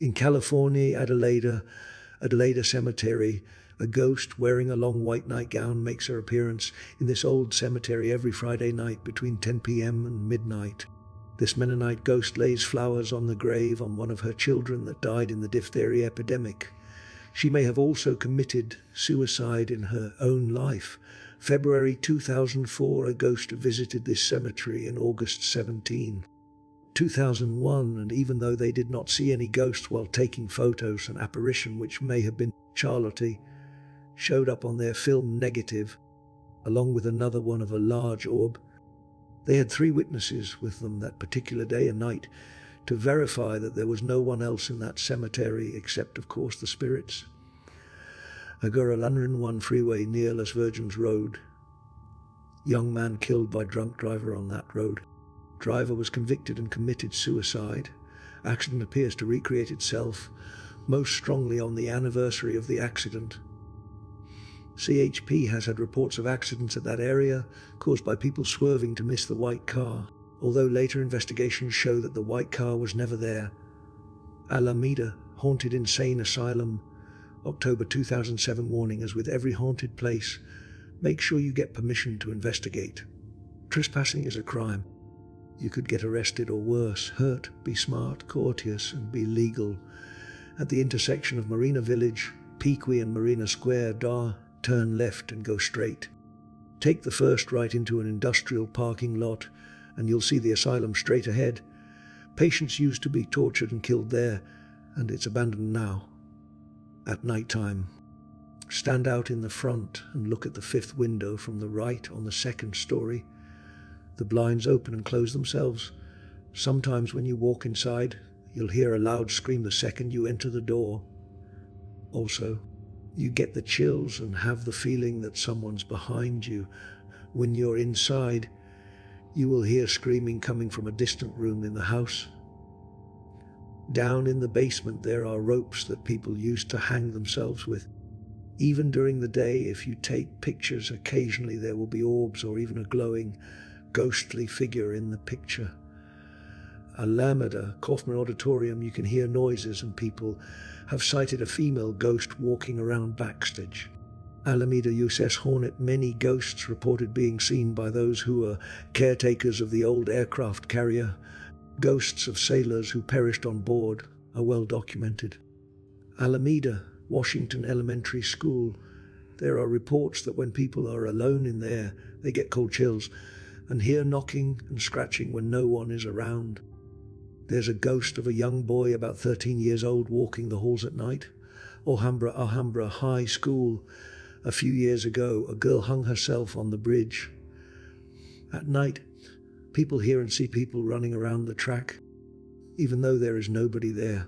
In California, Adelaide Cemetery, a ghost wearing a long white nightgown makes her appearance in this old cemetery every Friday night between 10 p.m. and midnight. This Mennonite ghost lays flowers on the grave on one of her children that died in the diphtheria epidemic. She may have also committed suicide in her own life. February 2004, a ghost visited this cemetery in August 2001, and even though they did not see any ghosts while taking photos, an apparition, which may have been Charlotte, showed up on their film negative, along with another one of a large orb. They had 3 witnesses with them that particular day and night to verify that there was no one else in that cemetery except, of course, the spirits. Agura 101 freeway near Las Virgenes Road. Young man killed by drunk driver on that road. Driver was convicted and committed suicide. Accident appears to recreate itself, most strongly on the anniversary of the accident. CHP has had reports of accidents at that area caused by people swerving to miss the white car, although later investigations show that the white car was never there. Alameda, haunted insane asylum. October 2007 warning: as with every haunted place, make sure you get permission to investigate. Trespassing is a crime. You could get arrested or worse, hurt. Be smart, courteous, and be legal. At the intersection of Marina Village, Pequea and Marina Square, turn left and go straight. Take the first right into an industrial parking lot and you'll see the asylum straight ahead. Patients used to be tortured and killed there, and it's abandoned now. At night time, stand out in the front and look at the 5th window from the right on the 2nd story. The blinds open and close themselves. Sometimes when you walk inside, you'll hear a loud scream the second you enter the door. Also, you get the chills and have the feeling that someone's behind you. When you're inside, you will hear screaming coming from a distant room in the house. Down in the basement there are ropes that people used to hang themselves with. Even during the day, if you take pictures, occasionally there will be orbs or even a glowing, ghostly figure in the picture. Alameda, Kaufman Auditorium, you can hear noises and people have sighted a female ghost walking around backstage. Alameda USS Hornet, many ghosts reported being seen by those who were caretakers of the old aircraft carrier. Ghosts of sailors who perished on board are well documented. Alameda, Washington Elementary School. There are reports that when people are alone in there, they get cold chills and hear knocking and scratching when no one is around. There's a ghost of a young boy about 13 years old walking the halls at night. Alhambra High School. A few years ago, a girl hung herself on the bridge. At night, people hear and see people running around the track, even though there is nobody there.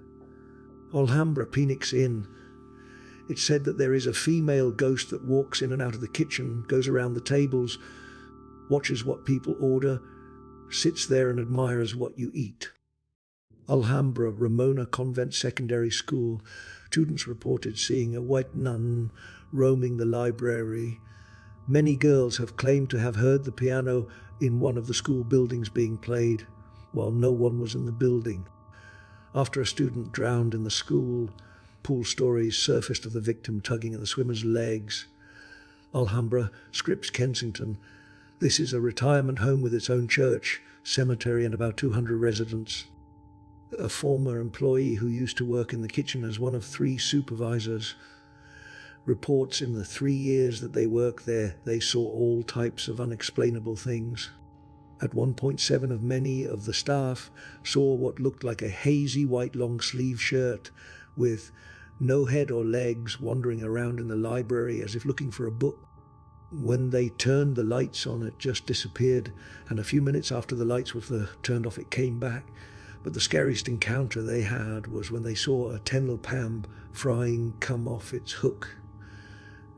Alhambra Phoenix Inn. It's said that there is a female ghost that walks in and out of the kitchen, goes around the tables, watches what people order, sits there and admires what you eat. Alhambra Ramona Convent Secondary School. Students reported seeing a white nun roaming the library. Many girls have claimed to have heard the piano in one of the school buildings being played, while no one was in the building. After a student drowned in the school, pool stories surfaced of the victim tugging at the swimmer's legs. Alhambra Scripps Kensington. This is a retirement home with its own church, cemetery, and about 200 residents. A former employee who used to work in the kitchen as one of 3 supervisors reports in the 3 years that they worked there, they saw all types of unexplainable things. At one point, 7 of many of the staff saw what looked like a hazy white long-sleeve shirt with no head or legs wandering around in the library as if looking for a book. When they turned the lights on, it just disappeared, and a few minutes after the lights were turned off, it came back. But the scariest encounter they had was when they saw a 10 Pam frying come off its hook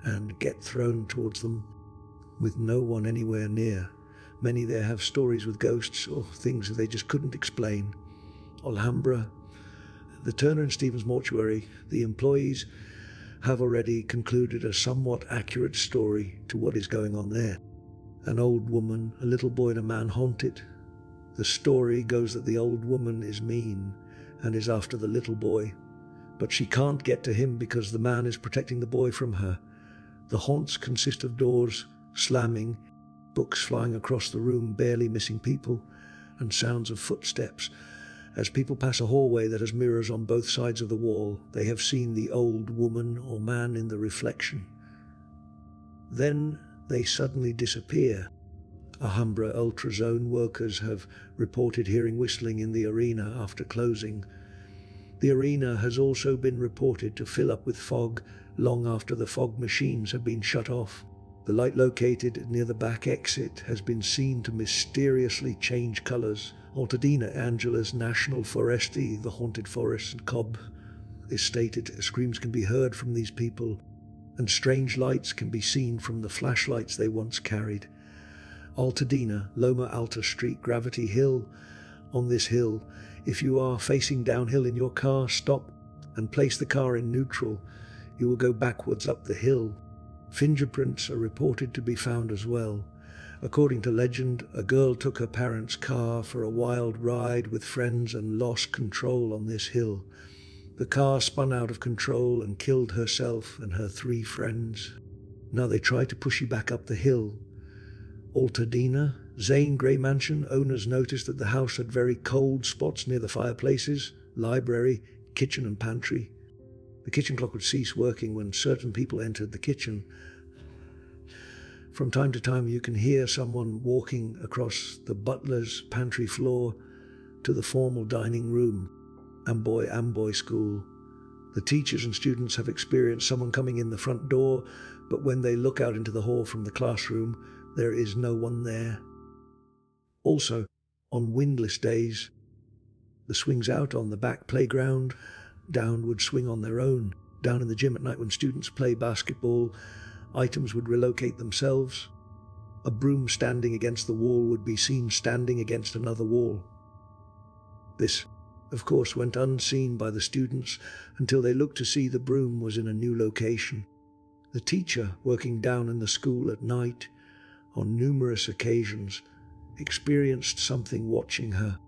and get thrown towards them with no one anywhere near. Many there have stories with ghosts or things that they just couldn't explain. Alhambra, the Turner and Stevens mortuary, the employees have already concluded a somewhat accurate story to what is going on there. An old woman, a little boy and a man haunt it. The story goes that the old woman is mean and is after the little boy. but she can't get to him because the man is protecting the boy from her. The haunts consist of doors slamming, books flying across the room, barely missing people, and sounds of footsteps. As people pass a hallway that has mirrors on both sides of the wall, they have seen the old woman or man in the reflection. Then they suddenly disappear. Alhambra Ultrazone workers have reported hearing whistling in the arena after closing. The arena has also been reported to fill up with fog long after the fog machines have been shut off. The light located near the back exit has been seen to mysteriously change colours. Altadena Angela's National Foresti, the haunted forest and Cobb, is stated screams can be heard from these people, and strange lights can be seen from the flashlights they once carried. Altadena, Loma Alta Street, Gravity Hill. On this hill, if you are facing downhill in your car, stop and place the car in neutral. You will go backwards up the hill. Fingerprints are reported to be found as well. According to legend, a girl took her parents' car for a wild ride with friends and lost control on this hill. The car spun out of control and killed herself and her 3 friends. Now they try to push you back up the hill. Altadena, Zane Grey Mansion owners noticed that the house had very cold spots near the fireplaces, library, kitchen and pantry. The kitchen clock would cease working when certain people entered the kitchen. From time to time you can hear someone walking across the butler's pantry floor to the formal dining room. Amboy School. The teachers and students have experienced someone coming in the front door, but when they look out into the hall from the classroom, there is no one there. Also, on windless days, the swings out on the back playground down would swing on their own. Down in the gym at night when students play basketball, items would relocate themselves. A broom standing against the wall would be seen standing against another wall. This, of course, went unseen by the students until they looked to see the broom was in a new location. The teacher, working down in the school at night, on numerous occasions, experienced something watching her.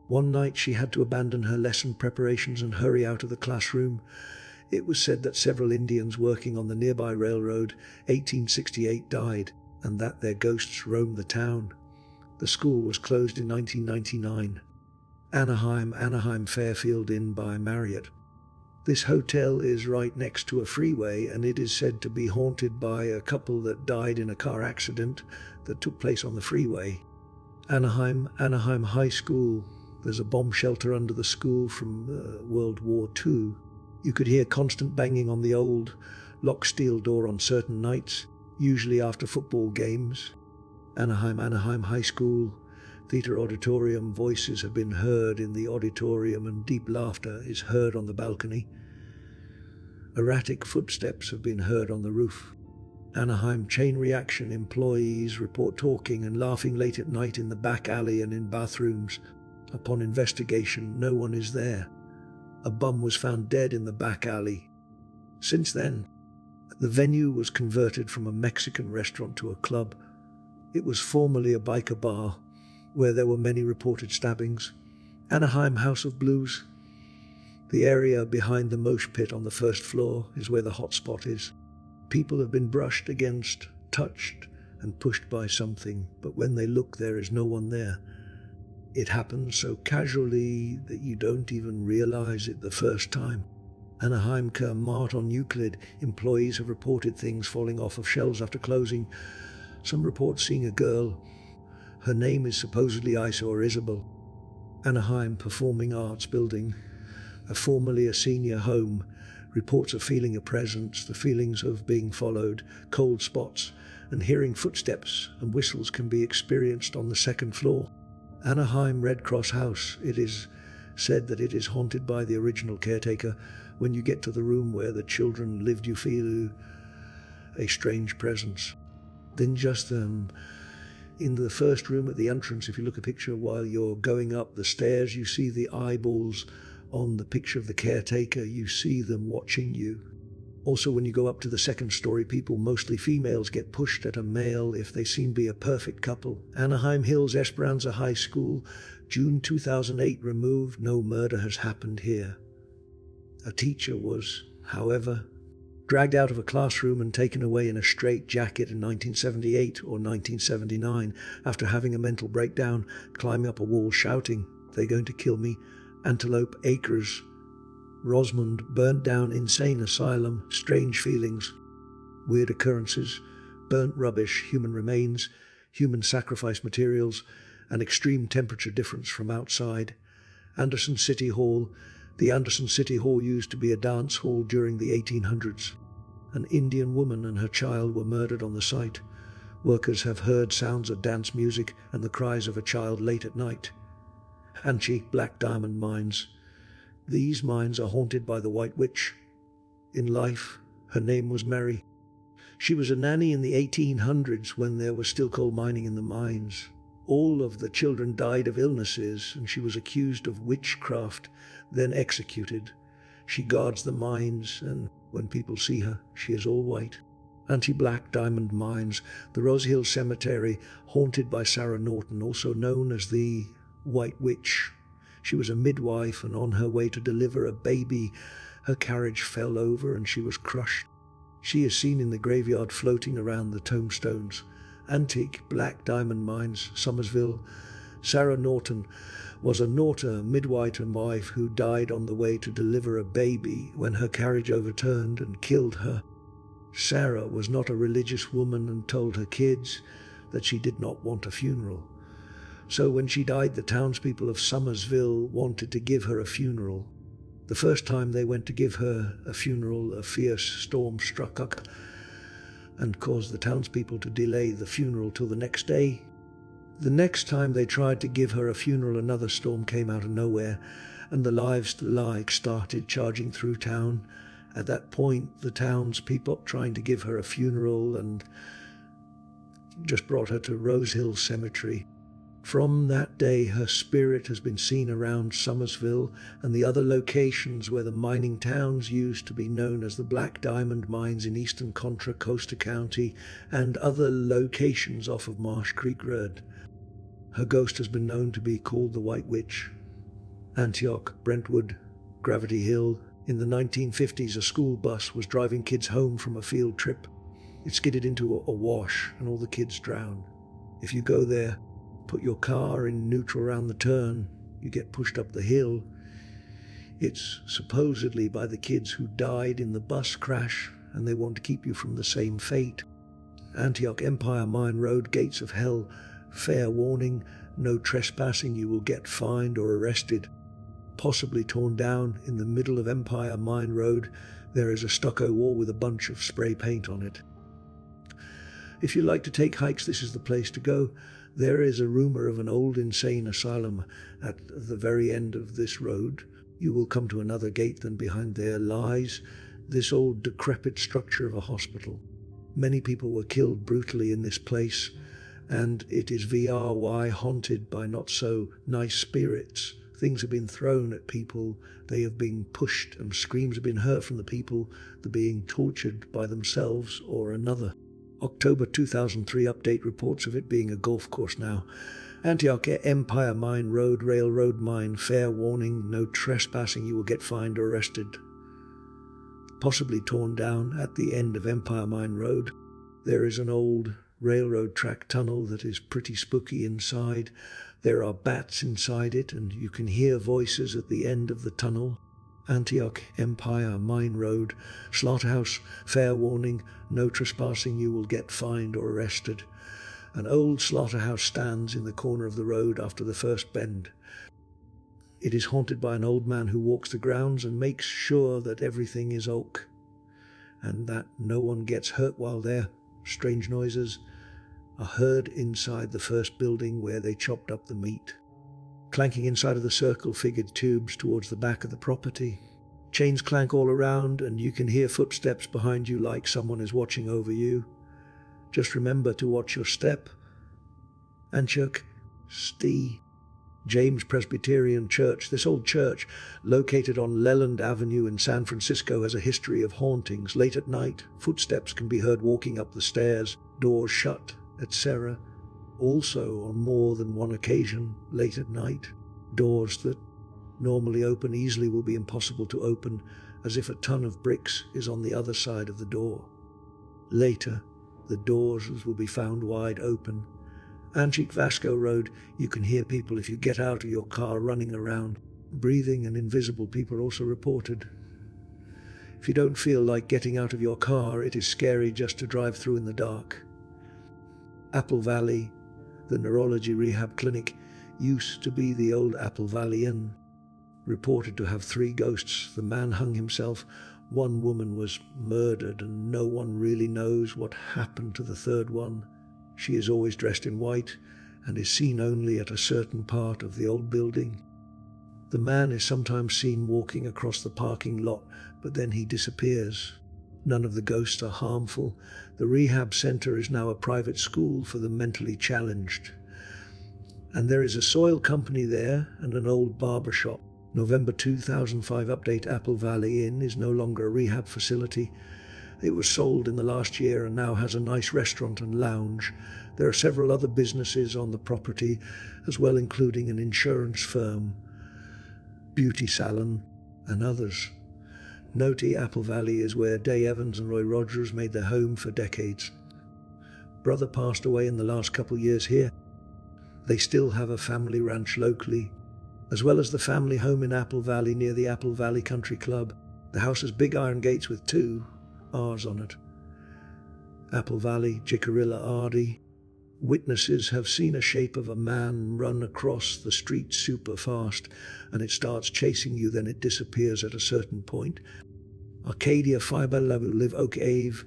One night she had to abandon her lesson preparations and hurry out of the classroom. It was said that several Indians working on the nearby railroad 1868 died, and that their ghosts roamed the town. The school was closed in 1999. Anaheim Fairfield Inn by Marriott. This hotel is right next to a freeway, and it is said to be haunted by a couple that died in a car accident that took place on the freeway. Anaheim High School. There's a bomb shelter under the school from World War II. You could hear constant banging on the old lock steel door on certain nights, usually after football games. Anaheim High School. Theatre auditorium. Voices have been heard in the auditorium and deep laughter is heard on the balcony. Erratic footsteps have been heard on the roof. Anaheim Chain Reaction. Employees report talking and laughing late at night in the back alley and in bathrooms. Upon investigation, no one is there. A bum was found dead in the back alley. Since then, the venue was converted from a Mexican restaurant to a club. It was formerly a biker bar, where there were many reported stabbings. Anaheim House of Blues. The area behind the mosh pit on the first floor is where the hot spot is. People have been brushed against, touched, and pushed by something, but when they look, there is no one there. It happens so casually that you don't even realize it the first time. Anaheim Mart on Euclid. Employees have reported things falling off of shelves after closing. Some report seeing a girl. Her name is supposedly Isa or Isabel. Anaheim Performing Arts Building. Formerly a senior home. Reports of feeling a presence, the feelings of being followed, cold spots, and hearing footsteps and whistles can be experienced on the second floor. Anaheim Red Cross House. It is said that it is haunted by the original caretaker. When you get to the room where the children lived, you feel a strange presence. Then just in the first room at the entrance, if you look at a picture while you're going up the stairs, you see the eyeballs on the picture of the caretaker. You see them watching you. Also, when you go up to the second story, people, mostly females, get pushed at a male if they seem to be a perfect couple. Anaheim Hills Esperanza High School, June 2008, removed. No murder has happened here. A teacher was, however, dragged out of a classroom and taken away in a straitjacket in 1978 or 1979 after having a mental breakdown, climbing up a wall shouting, "They're going to kill me." Antelope Acres. Rosamond burnt down insane asylum, strange feelings, weird occurrences, burnt rubbish, human remains, human sacrifice materials, an extreme temperature difference from outside. Anderson City Hall. The Anderson City Hall used to be a dance hall during the 1800s. An Indian woman and her child were murdered on the site. Workers have heard sounds of dance music and the cries of a child late at night. Antique Black Diamond Mines. These mines are haunted by the White Witch. In life, her name was Mary. She was a nanny in the 1800s when there was still coal mining in the mines. All of the children died of illnesses, and she was accused of witchcraft, then executed. She guards the mines, and when people see her, she is all white. Anti-Black Diamond Mines. The Rose Hill Cemetery, haunted by Sarah Norton, also known as the White Witch. She was a midwife, and on her way to deliver a baby, her carriage fell over and she was crushed. She is seen in the graveyard floating around the tombstones. Antique Black Diamond Mines, Somersville. Sarah Norton was a Norta midwife and wife who died on the way to deliver a baby when her carriage overturned and killed her. Sarah was not a religious woman and told her kids that she did not want a funeral. So when she died, the townspeople of Somersville wanted to give her a funeral. The first time they went to give her a funeral, a fierce storm struck up and caused the townspeople to delay the funeral till the next day. The next time they tried to give her a funeral, another storm came out of nowhere, and the livestock started charging through town. At that point, the townspeople trying to give her a funeral and just brought her to Rose Hill Cemetery. From that day, her spirit has been seen around Somersville and the other locations where the mining towns used to be known as the Black Diamond Mines in eastern Contra Costa County and other locations off of Marsh Creek Road. Her ghost has been known to be called the White Witch. Antioch, Brentwood, Gravity Hill. In the 1950s, a school bus was driving kids home from a field trip. It skidded into a wash and all the kids drowned. If you go there, put your car in neutral around the turn, you get pushed up the hill. It's supposedly by the kids who died in the bus crash, and they want to keep you from the same fate. Antioch Empire Mine Road, Gates of Hell. Fair warning, no trespassing, you will get fined or arrested. Possibly torn down in the middle of Empire Mine Road. There is a stucco wall with a bunch of spray paint on it. If you like to take hikes, this is the place to go. There is a rumor of an old insane asylum at the very end of this road. You will come to another gate, then behind there lies this old decrepit structure of a hospital. Many people were killed brutally in this place, and it is VRY, haunted by not so nice spirits. Things have been thrown at people, they have been pushed, and screams have been heard from the people. They're being tortured by themselves or another. October 2003 update reports of it being a golf course now. Antioch Empire Mine Road, Railroad Mine. Fair warning, no trespassing, you will get fined or arrested. Possibly torn down at the end of Empire Mine Road. There is an old railroad track tunnel that is pretty spooky inside. There are bats inside it, and you can hear voices at the end of the tunnel. Antioch Empire Mine Road. Slaughterhouse. Fair warning, no trespassing, you will get fined or arrested. An old slaughterhouse stands in the corner of the road after the first bend. It is haunted by an old man who walks the grounds and makes sure that everything is oak and that no one gets hurt while there. Strange noises are heard inside the first building where they chopped up the meat. Clanking inside of the circle-figured tubes towards the back of the property. Chains clank all around, and you can hear footsteps behind you like someone is watching over you. Just remember to watch your step. Antioch St. James Presbyterian Church. This old church, located on Leland Avenue in San Francisco, has a history of hauntings. Late at night, footsteps can be heard walking up the stairs, doors shut, etc. Also, on more than one occasion, late at night, doors that normally open easily will be impossible to open as if a ton of bricks is on the other side of the door. Later, the doors will be found wide open. Antique Vasco Road, you can hear people if you get out of your car running around. Breathing and invisible people are also reported. If you don't feel like getting out of your car, it is scary just to drive through in the dark. Apple Valley, the neurology rehab clinic, used to be the old Apple Valley Inn. Reported to have 3 ghosts. The man hung himself. 1 woman was murdered, and no one really knows what happened to the 3rd one. She is always dressed in white and is seen only at a certain part of the old building. The man is sometimes seen walking across the parking lot, but then he disappears. None of the ghosts are harmful. The rehab center is now a private school for the mentally challenged. And there is a soil company there and an old barber shop. November 2005 update: Apple Valley Inn is no longer a rehab facility. It was sold in the last year and now has a nice restaurant and lounge. There are several other businesses on the property as well, including an insurance firm, beauty salon, and others. Note: Apple Valley is where Day Evans and Roy Rogers made their home for decades. Brother passed away in the last couple years here. They still have a family ranch locally, as well as the family home in Apple Valley near the Apple Valley Country Club. The house has big iron gates with 2 R's on it. Apple Valley, Jicarilla Ardy. Witnesses have seen a shape of a man run across the street super fast, and it starts chasing you, then it disappears at a certain point. Arcadia, Fiber Live Oak Ave.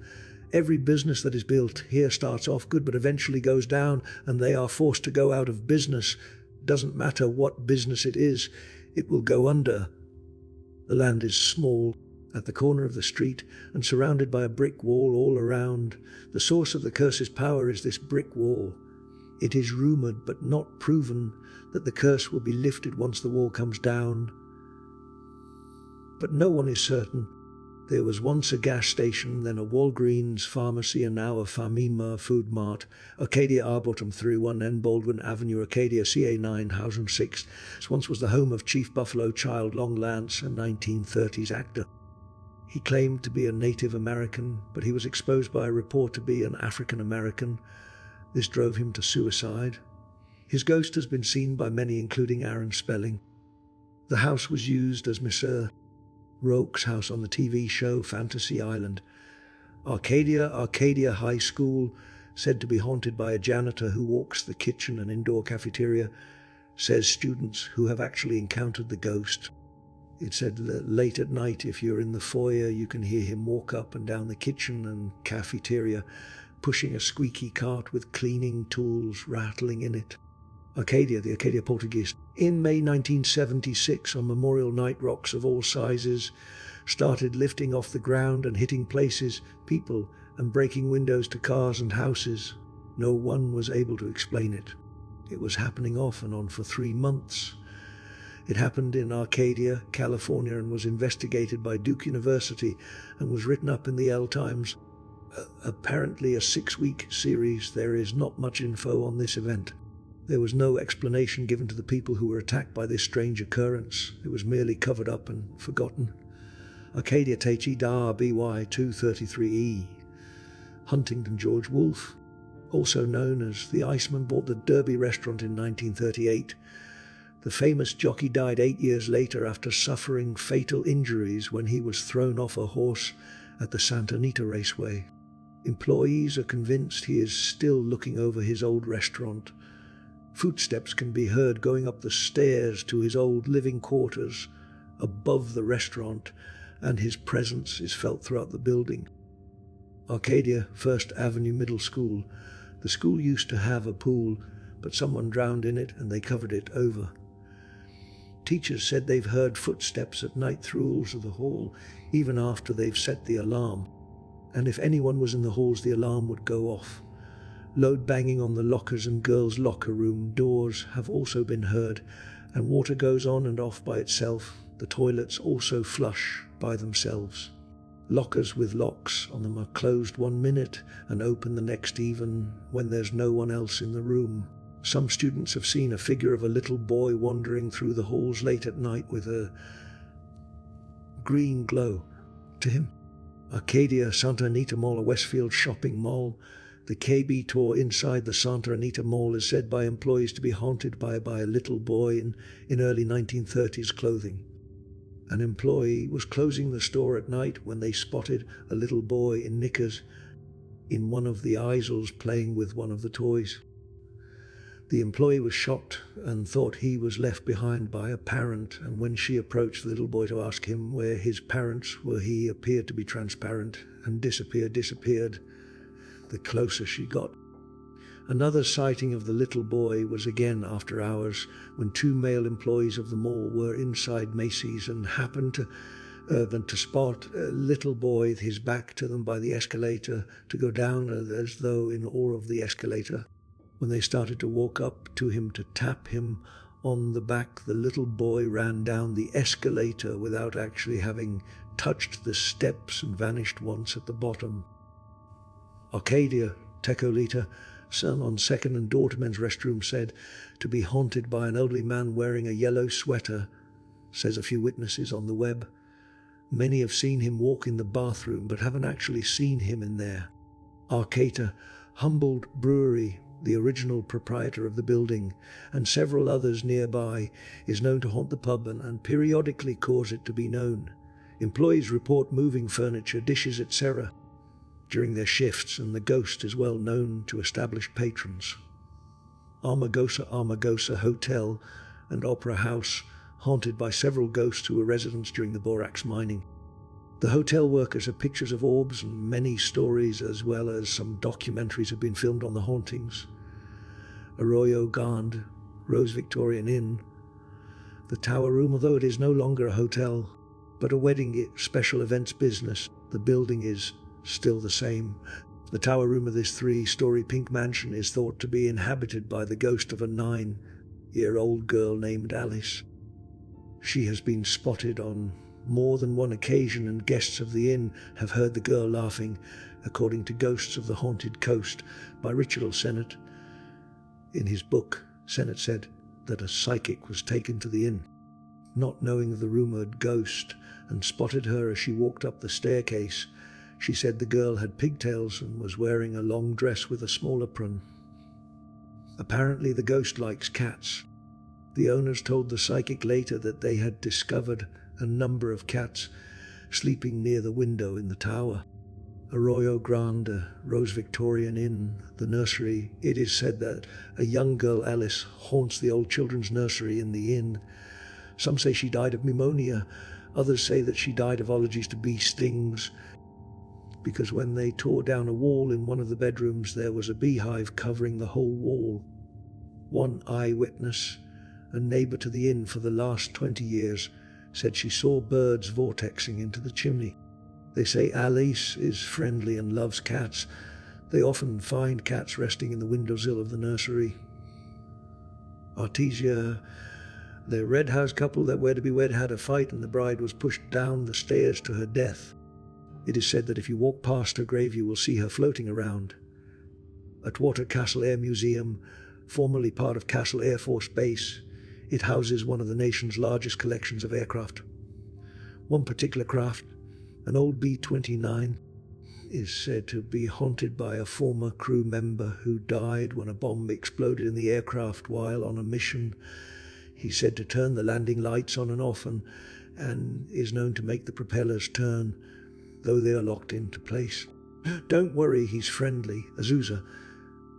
Every business that is built here starts off good but eventually goes down, and they are forced to go out of business. Doesn't matter what business it is, it will go under. The land is small, at the corner of the street, and surrounded by a brick wall all around. The source of the curse's power is this brick wall. It is rumored, but not proven, that the curse will be lifted once the wall comes down. But no one is certain. There was once a gas station, then a Walgreens pharmacy, and now a Famima Food Mart. Arcadia Arboretum 31 N Baldwin Avenue, Arcadia, CA 9006. This once was the home of Chief Buffalo Child Long Lance, a 1930s actor. He claimed to be a Native American, but he was exposed by a report to be an African American. This drove him to suicide. His ghost has been seen by many, including Aaron Spelling. The house was used as Mr. Rourke's house on the TV show Fantasy Island. Arcadia High School, said to be haunted by a janitor who walks the kitchen and indoor cafeteria, says students who have actually encountered the ghost. It said that late at night, if you're in the foyer, you can hear him walk up and down the kitchen and cafeteria, pushing a squeaky cart with cleaning tools rattling in it. Arcadia, the Arcadia Portuguese. In May 1976, on Memorial Night, rocks of all sizes started lifting off the ground and hitting places, people, and breaking windows to cars and houses. No one was able to explain it. It was happening off and on for 3 months. It happened in Arcadia, California, and was investigated by Duke University and was written up in the L Times. Apparently a 6-week series. There is not much info on this event. There was no explanation given to the people who were attacked by this strange occurrence. It was merely covered up and forgotten. Arcadia Taichi Da BY 233E. Huntington George Wolfe, also known as the Iceman, bought the Derby restaurant in 1938. The famous jockey died 8 years later after suffering fatal injuries when he was thrown off a horse at the Santa Anita Raceway. Employees are convinced he is still looking over his old restaurant. Footsteps can be heard going up the stairs to his old living quarters above the restaurant, and his presence is felt throughout the building. Arcadia First Avenue Middle School. The school used to have a pool, but someone drowned in it and they covered it over. Teachers said they've heard footsteps at night through halls of the hall, even after they've set the alarm. And if anyone was in the halls, the alarm would go off. Load banging on the lockers and girls' locker room doors have also been heard, and water goes on and off by itself. The toilets also flush by themselves. Lockers with locks on them are closed 1 minute and open the next, even when there's no one else in the room. Some students have seen a figure of a little boy wandering through the halls late at night with a green glow to him. Arcadia, Santa Anita Mall, a Westfield shopping mall. The KB tour inside the Santa Anita Mall is said by employees to be haunted by a little boy in early 1930s clothing. An employee was closing the store at night when they spotted a little boy in knickers in one of the aisles playing with one of the toys. The employee was shocked and thought he was left behind by a parent, and when she approached the little boy to ask him where his parents were, he appeared to be transparent and disappeared the closer she got. Another sighting of the little boy was again after hours when two male employees of the mall were inside Macy's and happened to spot a little boy with his back to them by the escalator to go down as though in awe of the escalator. When they started to walk up to him to tap him on the back, the little boy ran down the escalator without actually having touched the steps and vanished once at the bottom. Arcadia, Tecolita, son on second and daughter men's restroom, said to be haunted by an elderly man wearing a yellow sweater, says a few witnesses on the web. Many have seen him walk in the bathroom but haven't actually seen him in there. Arcata, Humboldt Brewery, the original proprietor of the building, and several others nearby, is known to haunt the pub and periodically cause it to be known. Employees report moving furniture, dishes, etc. during their shifts, and the ghost is well known to established patrons. Armagosa Hotel and Opera House, haunted by several ghosts who were residents during the borax mining. The hotel workers have pictures of orbs, and many stories as well as some documentaries have been filmed on the hauntings. Arroyo Grande, Rose Victorian Inn. The Tower Room, although it is no longer a hotel, but a wedding special events business, the building is still the same. The tower room of this 3-story pink mansion is thought to be inhabited by the ghost of a 9-year-old girl named Alice. She has been spotted on more than one occasion, and guests of the inn have heard the girl laughing, according to Ghosts of the Haunted Coast by Richard Sennett. In his book, Sennett said that a psychic was taken to the inn, not knowing of the rumoured ghost, and spotted her as she walked up the staircase. She said the girl had pigtails and was wearing a long dress with a small apron. Apparently the ghost likes cats. The owners told the psychic later that they had discovered a number of cats sleeping near the window in the tower. Arroyo Grande, Rose Victorian Inn, the nursery. It is said that a young girl, Alice, haunts the old children's nursery in the inn. Some say she died of pneumonia. Others say that she died of allergies to bee stings, because when they tore down a wall in one of the bedrooms, there was a beehive covering the whole wall. One eyewitness, a neighbour to the inn for the last 20 years, said she saw birds vortexing into the chimney. They say Alice is friendly and loves cats. They often find cats resting in the windowsill of the nursery. Artesia, the Red House couple that were to be wed had a fight, and the bride was pushed down the stairs to her death. It is said that if you walk past her grave, you will see her floating around. Atwater Castle Air Museum, formerly part of Castle Air Force Base, it houses one of the nation's largest collections of aircraft. One particular craft, an old B-29, is said to be haunted by a former crew member who died when a bomb exploded in the aircraft while on a mission. He's said to turn the landing lights on and off and is known to make the propellers turn, though they are locked into place. Don't worry, he's friendly. Azusa,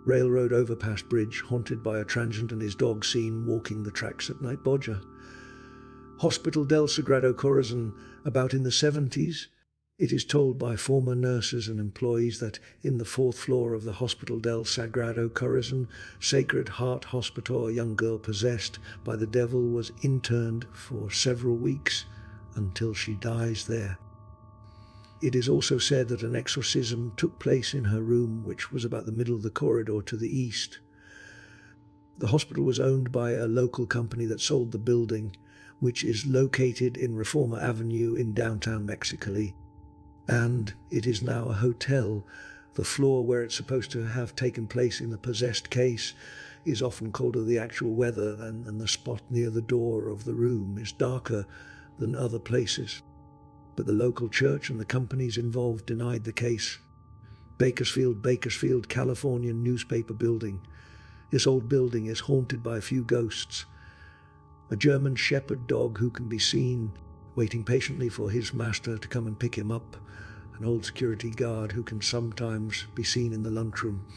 railroad overpass bridge, haunted by a transient and his dog seen walking the tracks at night. Bodger. Hospital del Sagrado Corazon, about in the 70s. It is told by former nurses and employees that in the 4th floor of the Hospital del Sagrado Corazon Sacred Heart Hospital, a young girl possessed by the devil was interned for several weeks until she dies there. It is also said that an exorcism took place in her room, which was about the middle of the corridor to the east. The hospital was owned by a local company that sold the building, which is located in Reforma Avenue in downtown Mexicali, and it is now a hotel. The floor where it's supposed to have taken place in the possessed case is often colder than the actual weather, and the spot near the door of the room is darker than other places. but the local church and the companies involved denied the case. Bakersfield, California newspaper building. This old building is haunted by a few ghosts. A German shepherd dog who can be seen waiting patiently for his master to come and pick him up. An old security guard who can sometimes be seen in the lunchroom.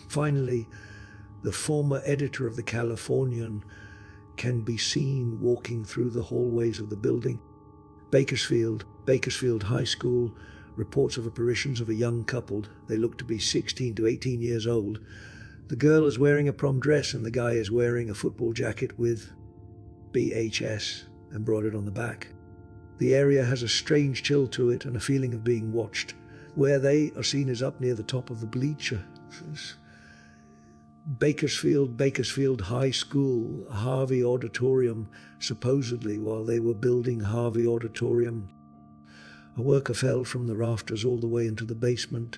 Finally, the former editor of the Californian can be seen walking through the hallways of the building. Bakersfield High School, reports of apparitions of a young couple. They look to be 16 to 18 years old. The girl is wearing a prom dress and the guy is wearing a football jacket with BHS embroidered on the back. The area has a strange chill to it and a feeling of being watched. Where they are seen is up near the top of the bleacher. Bakersfield High School, Harvey Auditorium. Supposedly, while they were building Harvey Auditorium, a worker fell from the rafters all the way into the basement.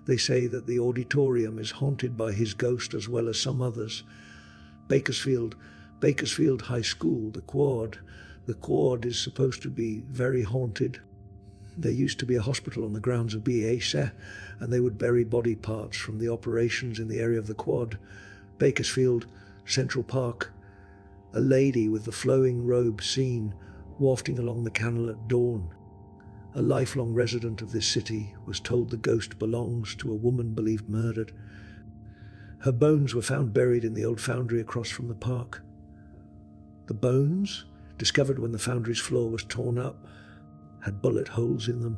They say that the auditorium is haunted by his ghost as well as some others. Bakersfield High School, the quad. The quad is supposed to be very haunted. There used to be a hospital on the grounds of BHS, and they would bury body parts from the operations in the area of the quad. Bakersfield, Central Park. A lady with the flowing robe seen wafting along the canal at dawn. A lifelong resident of this city was told the ghost belongs to a woman believed murdered. Her bones were found buried in the old foundry across from the park. The bones, discovered when the foundry's floor was torn up, had bullet holes in them.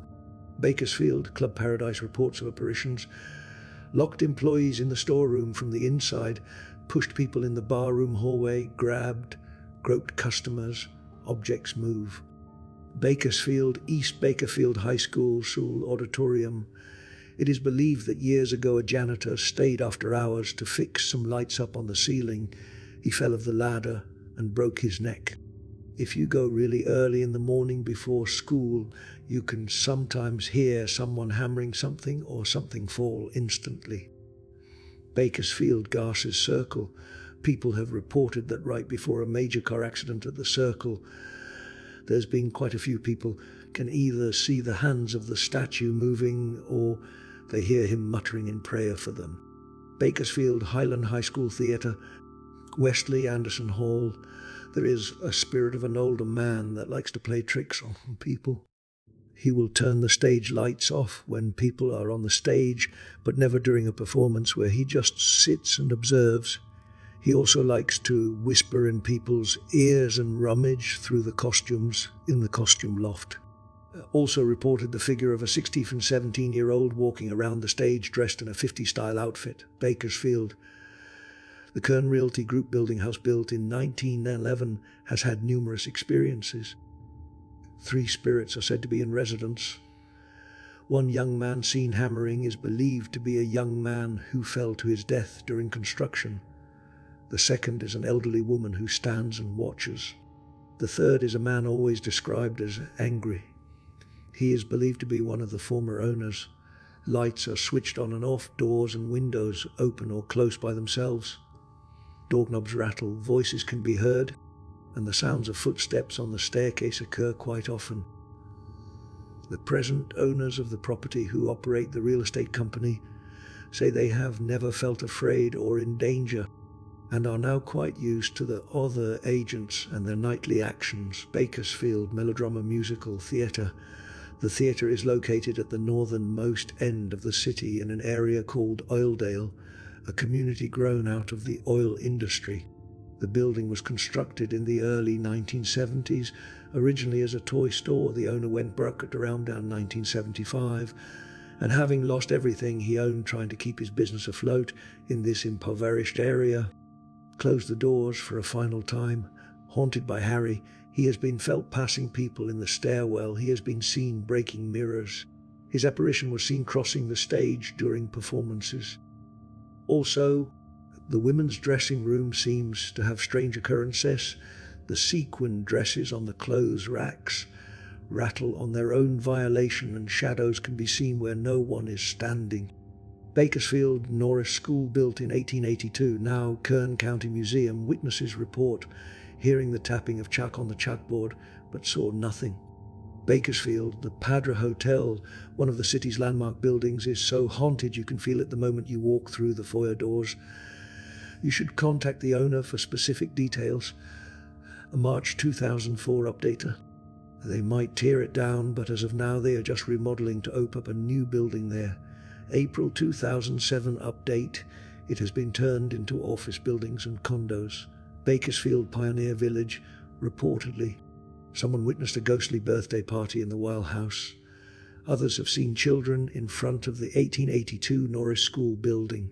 Bakersfield, Club Paradise reports of apparitions. Locked employees in the storeroom from the inside, pushed people in the barroom hallway, groped customers, objects move. Bakersfield, East Bakersfield High School Auditorium. It is believed that years ago a janitor stayed after hours to fix some lights up on the ceiling. He fell off the ladder and broke his neck. If you go really early in the morning before school, you can sometimes hear someone hammering something or something fall instantly. Bakersfield, Garces Circle. People have reported that right before a major car accident at the circle, there's been quite a few people can either see the hands of the statue moving or they hear him muttering in prayer for them. Bakersfield, Highland High School Theatre. Wesley Anderson Hall. There is a spirit of an older man that likes to play tricks on people. He will turn the stage lights off when people are on the stage, but never during a performance where he just sits and observes. He also likes to whisper in people's ears and rummage through the costumes in the costume loft. Also reported the figure of a 16 and 17-year-old walking around the stage dressed in a 50s-style outfit. Bakersfield. The Kern Realty Group building, house built in 1911, has had numerous experiences. 3 spirits are said to be in residence. One young man seen hammering is believed to be a young man who fell to his death during construction. The second is an elderly woman who stands and watches. The third is a man always described as angry. He is believed to be one of the former owners. Lights are switched on and off, doors and windows open or close by themselves. Doorknobs rattle, voices can be heard, and the sounds of footsteps on the staircase occur quite often. The present owners of the property who operate the real estate company say they have never felt afraid or in danger and are now quite used to the other agents and their nightly actions. Bakersfield Melodrama Musical Theatre. The theatre is located at the northernmost end of the city in an area called Oildale, a community grown out of the oil industry. The building was constructed in the early 1970s, originally as a toy store. The owner went broke at around 1975, and having lost everything he owned trying to keep his business afloat in this impoverished area, closed the doors for a final time. Haunted by Harry, he has been felt passing people in the stairwell. He has been seen breaking mirrors. His apparition was seen crossing the stage during performances. Also, the women's dressing room seems to have strange occurrences. The sequin dresses on the clothes racks rattle on their own violation, and shadows can be seen where no one is standing. Bakersfield Norris School, built in 1882, now Kern County Museum. Witnesses report hearing the tapping of chalk on the chalkboard, but saw nothing. Bakersfield, the Padra Hotel, one of the city's landmark buildings, is so haunted you can feel it the moment you walk through the foyer doors. You should contact the owner for specific details. A March 2004 updater. They might tear it down, but as of now they are just remodeling to open up a new building there. April 2007 update. It has been turned into office buildings and condos. Bakersfield Pioneer Village, reportedly. Someone witnessed a ghostly birthday party in the Weil House. Others have seen children in front of the 1882 Norris School building.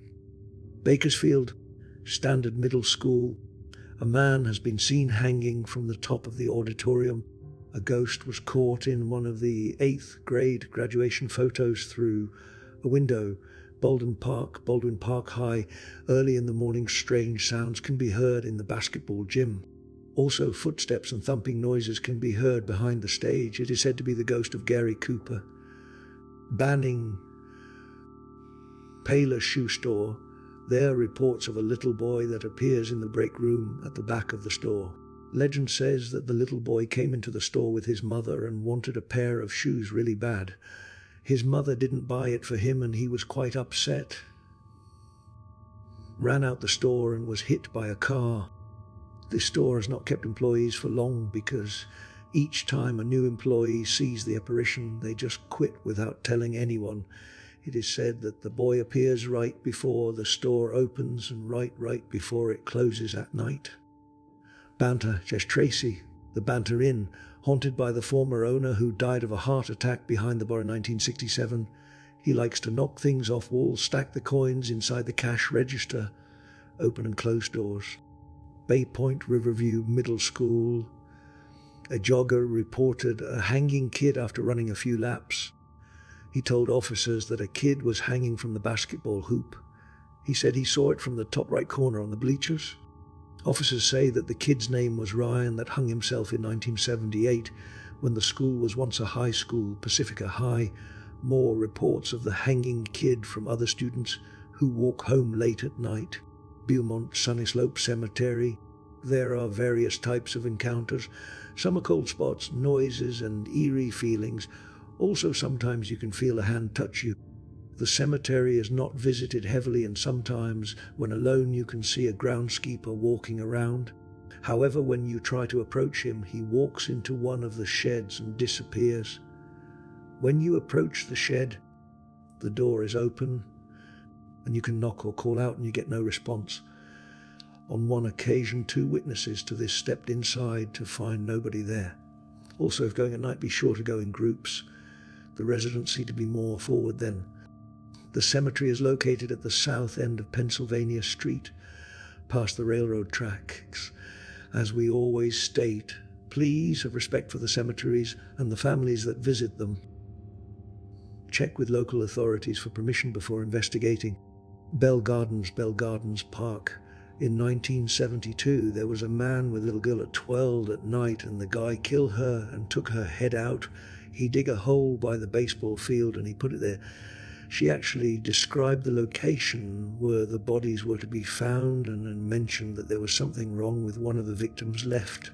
Bakersfield, Standard Middle School. A man has been seen hanging from the top of the auditorium. A ghost was caught in one of the 8th grade graduation photos through a window. Baldwin Park High. Early in the morning, strange sounds can be heard in the basketball gym. Also, footsteps and thumping noises can be heard behind the stage. It is said to be the ghost of Gary Cooper. Banning Paler Shoe Store. There are reports of a little boy that appears in the break room at the back of the store. Legend says that the little boy came into the store with his mother and wanted a pair of shoes really bad. His mother didn't buy it for him and he was quite upset. Ran out the store and was hit by a car. This store has not kept employees for long because each time a new employee sees the apparition, they just quit without telling anyone. It is said that the boy appears right before the store opens and right before it closes at night. Banter, Jess Tracy, the Banter Inn, haunted by the former owner who died of a heart attack behind the bar in 1967. He likes to knock things off walls, stack the coins inside the cash register, open and close doors. Bay Point Riverview Middle School. A jogger reported a hanging kid after running a few laps. He told officers that a kid was hanging from the basketball hoop. He said he saw it from the top right corner on the bleachers. Officers say that the kid's name was Ryan, that hung himself in 1978 when the school was once a high school, Pacifica High. More reports of the hanging kid from other students who walk home late at night. Beaumont Sunny Slope Cemetery. There are various types of encounters. Some are cold spots, noises and eerie feelings. Also sometimes you can feel a hand touch you. The cemetery is not visited heavily and sometimes when alone you can see a groundskeeper walking around. However, when you try to approach him, he walks into one of the sheds and disappears. When you approach the shed, the door is open and you can knock or call out and you get no response. On one occasion, 2 witnesses to this stepped inside to find nobody there. Also, if going at night, be sure to go in groups. The residents seem to be more forward then. The cemetery is located at the south end of Pennsylvania Street, past the railroad tracks. As we always state, please have respect for the cemeteries and the families that visit them. Check with local authorities for permission before investigating. Bell Gardens Park. In 1972, there was a man with a little girl at 12 at night and the guy killed her and took her head out. He dug a hole by the baseball field and he put it there. She actually described the location where the bodies were to be found and mentioned that there was something wrong with one of the victims' left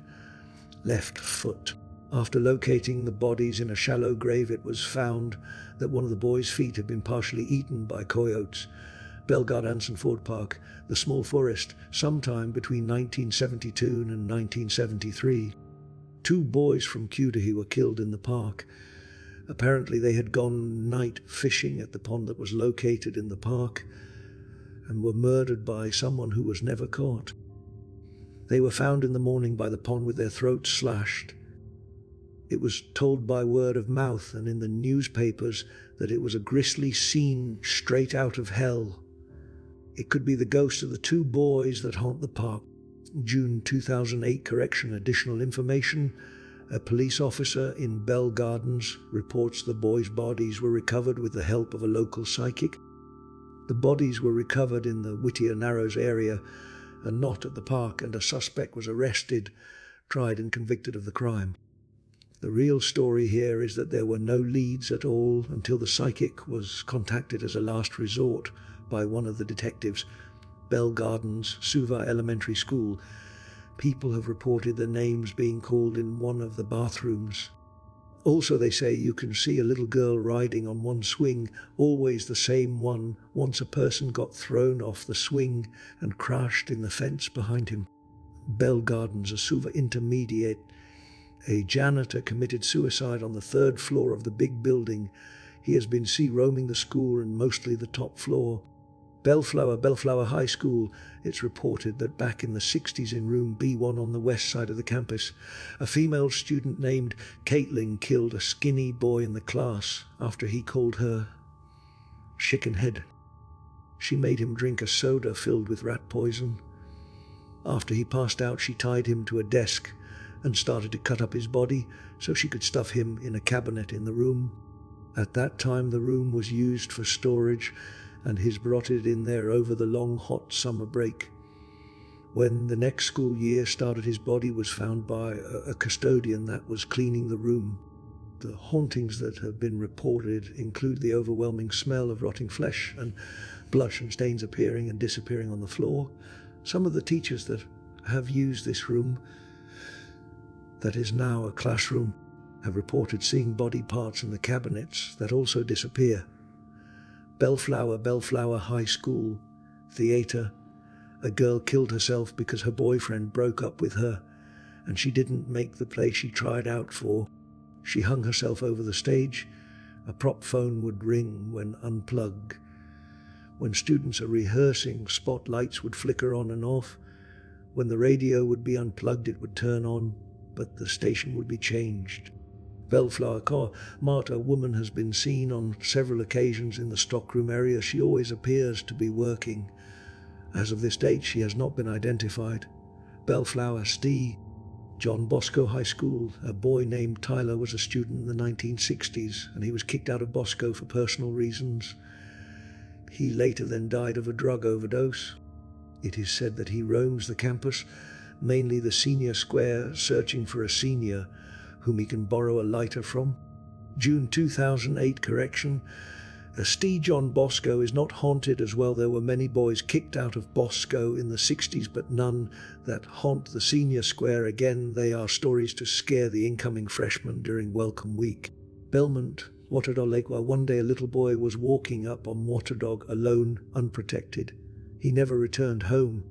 foot. After locating the bodies in a shallow grave, it was found that one of the boys' feet had been partially eaten by coyotes. Bellegarde Anson Ford Park, the small forest, sometime between 1972 and 1973. 2 boys from Cudahy were killed in the park. Apparently they had gone night fishing at the pond that was located in the park and were murdered by someone who was never caught. They were found in the morning by the pond with their throats slashed. It was told by word of mouth and in the newspapers that it was a grisly scene straight out of hell. It could be the ghost of the 2 boys that haunt the park. June 2008 correction. Additional information. A police officer in Bell Gardens reports the boys' bodies were recovered with the help of a local psychic. The bodies were recovered in the Whittier Narrows area and not at the park, and a suspect was arrested, tried and convicted of the crime. The real story here is that there were no leads at all until the psychic was contacted as a last resort by one of the detectives. Bell Gardens, Suva Elementary School. People have reported their names being called in one of the bathrooms. Also, they say you can see a little girl riding on one swing, always the same one. Once a person got thrown off the swing and crashed in the fence behind him. Bell Gardens, a Suva intermediate. A janitor committed suicide on the 3rd floor of the big building. He has been seen roaming the school and mostly the top floor. Bellflower High School. It's reported that back in the 60s in room B1 on the west side of the campus, a female student named Caitlin killed a skinny boy in the class after he called her chickenhead. She made him drink a soda filled with rat poison. After he passed out, she tied him to a desk and started to cut up his body so she could stuff him in a cabinet in the room. At that time, the room was used for storage, and he's brought it in there over the long hot summer break. When the next school year started, his body was found by a custodian that was cleaning the room. The hauntings that have been reported include the overwhelming smell of rotting flesh and blush and stains appearing and disappearing on the floor. Some of the teachers that have used this room, that is now a classroom, have reported seeing body parts in the cabinets that also disappear. Bellflower High School, theater. A girl killed herself because her boyfriend broke up with her, and she didn't make the play she tried out for. She hung herself over the stage. A prop phone would ring when unplugged. When students are rehearsing, spotlights would flicker on and off. When the radio would be unplugged, it would turn on, but the station would be changed. Bellflower car. Marta, a woman, has been seen on several occasions in the stockroom area. She always appears to be working. As of this date, she has not been identified. Bellflower Stee. John Bosco High School. A boy named Tyler was a student in the 1960s, and he was kicked out of Bosco for personal reasons. He later then died of a drug overdose. It is said that he roams the campus, mainly the senior square, searching for a senior whom he can borrow a lighter from. June 2008 correction. Stee John Bosco is not haunted as well. There were many boys kicked out of Bosco in the 60s, but none that haunt the senior square. Again, they are stories to scare the incoming freshmen during welcome week. Belmont, Waterdog Lake. While one day a little boy was walking up on Waterdog alone, unprotected. He never returned home.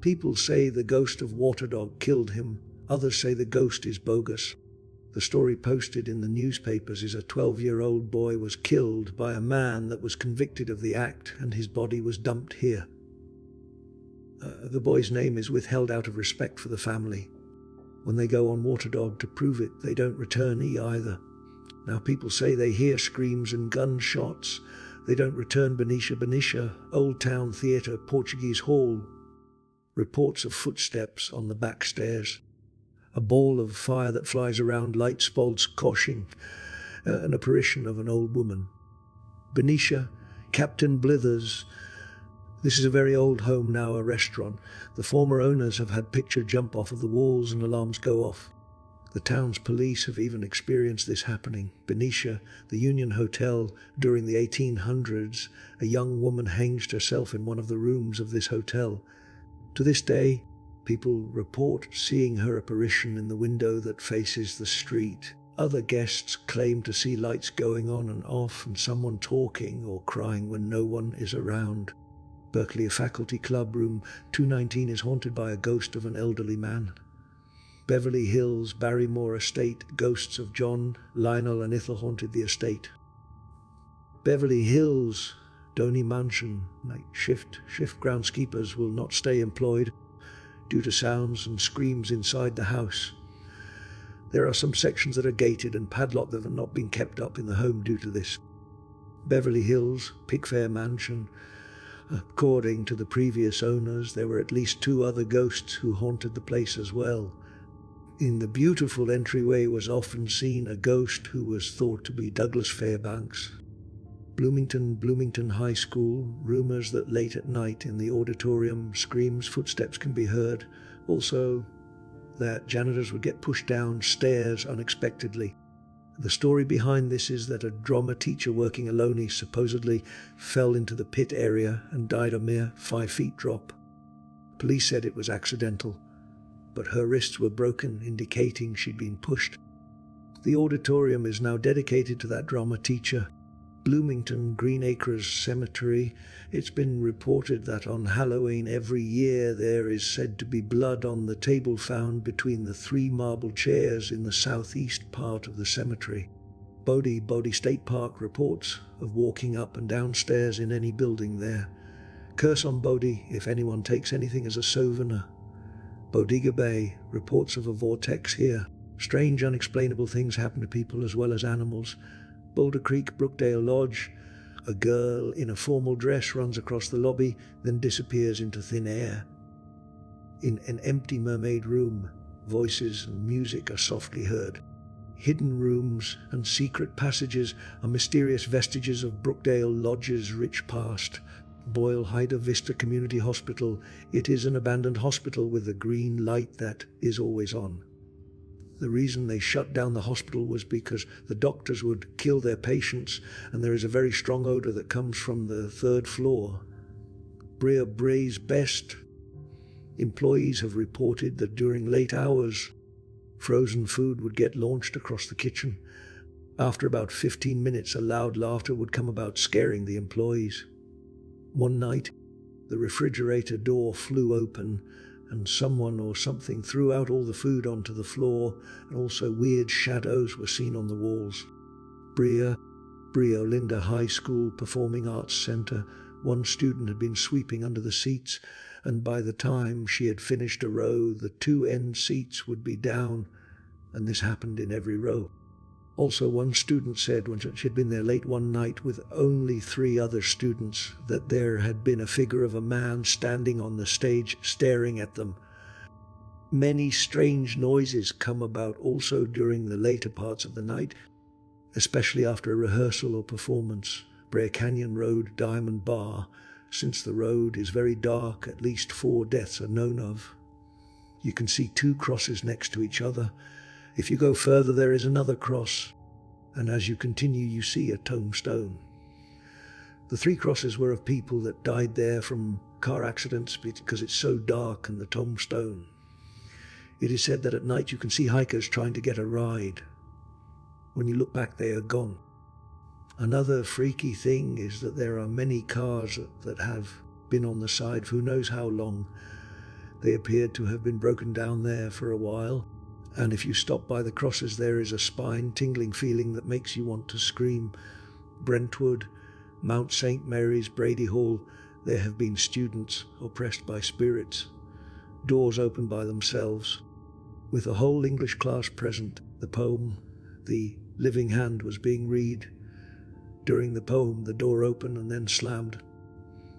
People say the ghost of Waterdog killed him. Others say the ghost is bogus. The story posted in the newspapers is a 12-year-old boy was killed by a man that was convicted of the act, and his body was dumped here. The boy's name is withheld out of respect for the family. When they go on Waterdog to prove it, they don't return either. Now people say they hear screams and gunshots. They don't return Benicia, Old Town Theatre, Portuguese Hall. Reports of footsteps on the back stairs. A ball of fire that flies around, light spalds koshing, an apparition of an old woman. Benicia, Captain Blithers. This is a very old home, now a restaurant. The former owners have had pictures jump off of the walls and alarms go off. The town's police have even experienced this happening. Benicia, the Union Hotel. During the 1800s, a young woman hanged herself in one of the rooms of this hotel. To this day, people report seeing her apparition in the window that faces the street. Other guests claim to see lights going on and off and someone talking or crying when no one is around. Berkeley, a faculty club, room 219 is haunted by a ghost of an elderly man. Beverly Hills, Barrymore Estate, ghosts of John, Lionel and Ethel haunted the estate. Beverly Hills, Donny Mansion, night shift groundskeepers will not stay employed due to sounds and screams inside the house. There are some sections that are gated and padlocked that have not been kept up in the home due to this. Beverly Hills, Pickfair Mansion. According to the previous owners, there were at least 2 other ghosts who haunted the place as well. In the beautiful entryway was often seen a ghost who was thought to be Douglas Fairbanks. Bloomington High School. Rumors that late at night in the auditorium, screams, footsteps can be heard. Also, that janitors would get pushed down stairs unexpectedly. The story behind this is that a drama teacher working alone supposedly fell into the pit area and died a mere 5 feet drop. Police said it was accidental, but her wrists were broken, indicating she'd been pushed. The auditorium is now dedicated to that drama teacher. Bloomington Green Acres Cemetery. It's been reported that on Halloween every year there is said to be blood on the table found between the 3 marble chairs in the southeast part of the cemetery. Bodie State Park reports of walking up and down stairs in any building there. Curse on Bodie if anyone takes anything as a souvenir. Bodega Bay reports of a vortex here. Strange, unexplainable things happen to people as well as animals. Boulder Creek, Brookdale Lodge. A girl in a formal dress runs across the lobby, then disappears into thin air. In an empty mermaid room, voices and music are softly heard. Hidden rooms and secret passages are mysterious vestiges of Brookdale Lodge's rich past. Boyle Hyder Vista Community Hospital. It is an abandoned hospital with a green light that is always on. The reason they shut down the hospital was because the doctors would kill their patients, and there is a very strong odor that comes from the 3rd floor. Brea Bray's Best. Employees have reported that during late hours, frozen food would get launched across the kitchen. After about 15 minutes, a loud laughter would come about, scaring the employees. One night, the refrigerator door flew open, and someone or something threw out all the food onto the floor, and also weird shadows were seen on the walls. Brea Olinda High School Performing Arts Center. One student had been sweeping under the seats, and by the time she had finished a row, the 2 end seats would be down, and this happened in every row. Also, one student said when she had been there late one night with only 3 other students that there had been a figure of a man standing on the stage staring at them. Many strange noises come about also during the later parts of the night, especially after a rehearsal or performance. Brea Canyon Road Diamond Bar. Since the road is very dark, at least 4 deaths are known of. You can see 2 crosses next to each other. If you go further, there is another cross, and as you continue, you see a tombstone. The 3 crosses were of people that died there from car accidents because it's so dark, and the tombstone. It is said that at night you can see hikers trying to get a ride. When you look back, they are gone. Another freaky thing is that there are many cars that have been on the side for who knows how long. They appeared to have been broken down there for a while. And if you stop by the crosses, there is a spine-tingling feeling that makes you want to scream. Brentwood, Mount St. Mary's, Brady Hall, there have been students oppressed by spirits. Doors open by themselves. With a whole English class present, the poem, The Living Hand, was being read. During the poem, the door opened and then slammed.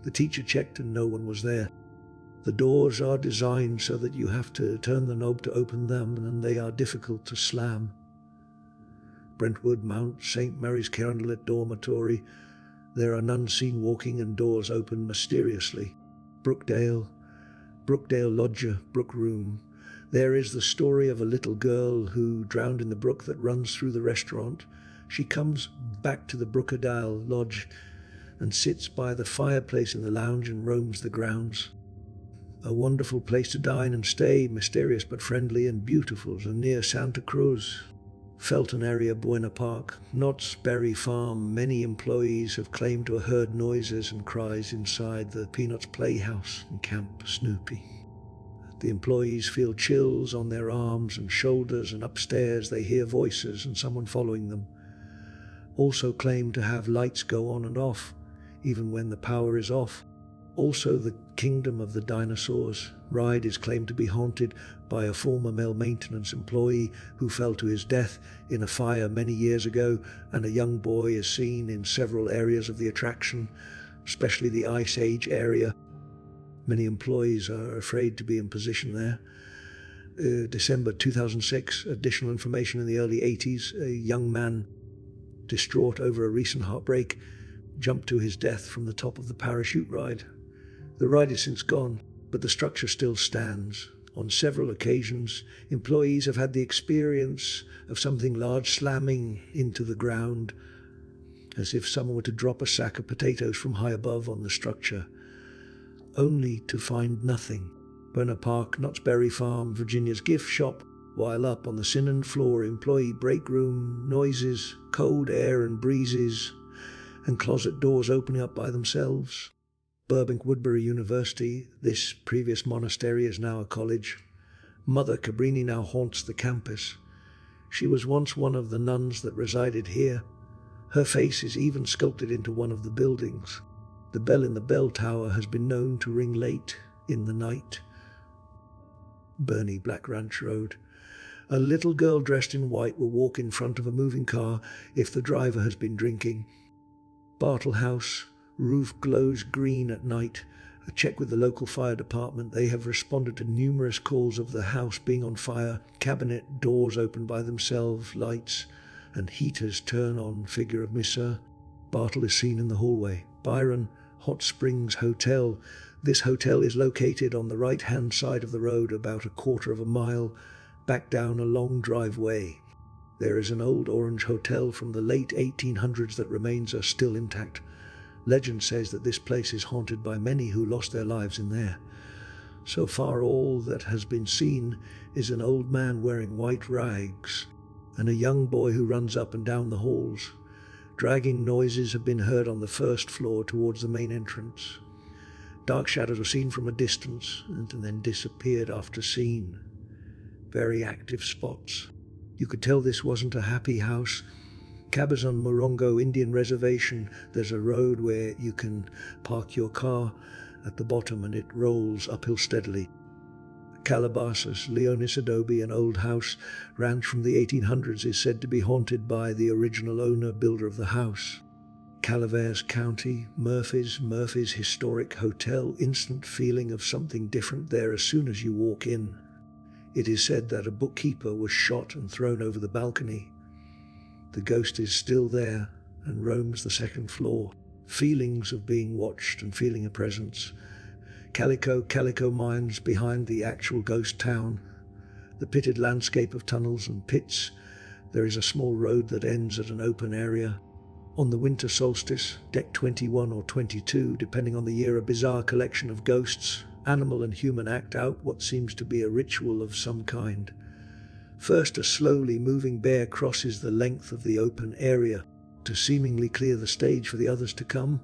The teacher checked and no one was there. The doors are designed so that you have to turn the knob to open them, and they are difficult to slam. Brentwood, Mount St. Mary's Candlelit Dormitory. There are none seen walking and doors open mysteriously. Brookdale Lodger, Brook Room. There is the story of a little girl who drowned in the brook that runs through the restaurant. She comes back to the Brookdale Lodge and sits by the fireplace in the lounge and roams the grounds. A wonderful place to dine and stay, mysterious but friendly and beautiful, and near Santa Cruz. Felton area, Buena Park, Knott's Berry Farm. Many employees have claimed to have heard noises and cries inside the Peanuts Playhouse and Camp Snoopy. The employees feel chills on their arms and shoulders, and upstairs they hear voices and someone following them. Also claim to have lights go on and off, even when the power is off. Also, the Kingdom of the Dinosaurs ride is claimed to be haunted by a former male maintenance employee who fell to his death in a fire many years ago, and a young boy is seen in several areas of the attraction, especially the Ice Age area. Many employees are afraid to be in position there. December 2006, additional information in the early 80s, a young man, distraught over a recent heartbreak, jumped to his death from the top of the parachute ride. The ride is since gone, but the structure still stands. On several occasions, employees have had the experience of something large slamming into the ground, as if someone were to drop a sack of potatoes from high above on the structure, only to find nothing. Buena Park, Knott's Berry Farm, Virginia's gift shop. while up on the cinnamon floor, employee break room, noises, cold air and breezes, and closet doors opening up by themselves. Burbank Woodbury University, this previous monastery, is now a college. Mother Cabrini now haunts the campus. She was once one of the nuns that resided here. Her face is even sculpted into one of the buildings. The bell in the bell tower has been known to ring late in the night. Bernie, Black Ranch Road. A little girl dressed in white will walk in front of a moving car if the driver has been drinking. Bartle House, roof glows green at night. A check with the local fire department. They have responded to numerous calls of the house being on fire. Cabinet doors open by themselves, lights and heaters turn on. Figure of Missa. Bartle is seen in the hallway. Byron, Hot Springs Hotel. This hotel is located on the right-hand side of the road, about a quarter of a mile back down a long driveway. There is an old orange hotel from the late 1800s that remains still intact. Legend says that this place is haunted by many who lost their lives in there. So far, all that has been seen is an old man wearing white rags and a young boy who runs up and down the halls. Dragging noises have been heard on the first floor towards the main entrance. Dark shadows were seen from a distance and then disappeared after seen. Very active spots. You could tell this wasn't a happy house. Cabazon Morongo Indian Reservation, there's a road where you can park your car at the bottom and it rolls uphill steadily. Calabasas, Leonis Adobe, an old house ranch from the 1800s, is said to be haunted by the original owner, builder of the house. Calaveras County, Murphy's Historic Hotel, instant feeling of something different there as soon as you walk in. It is said that a bookkeeper was shot and thrown over the balcony. The ghost is still there and roams the second floor. Feelings of being watched and feeling a presence. Calico mines behind the actual ghost town. The pitted landscape of tunnels and pits. There is a small road that ends at an open area. On the winter solstice, deck 21 or 22, depending on the year, a bizarre collection of ghosts, animal and human, act out what seems to be a ritual of some kind. First, a slowly moving bear crosses the length of the open area to seemingly clear the stage for the others to come.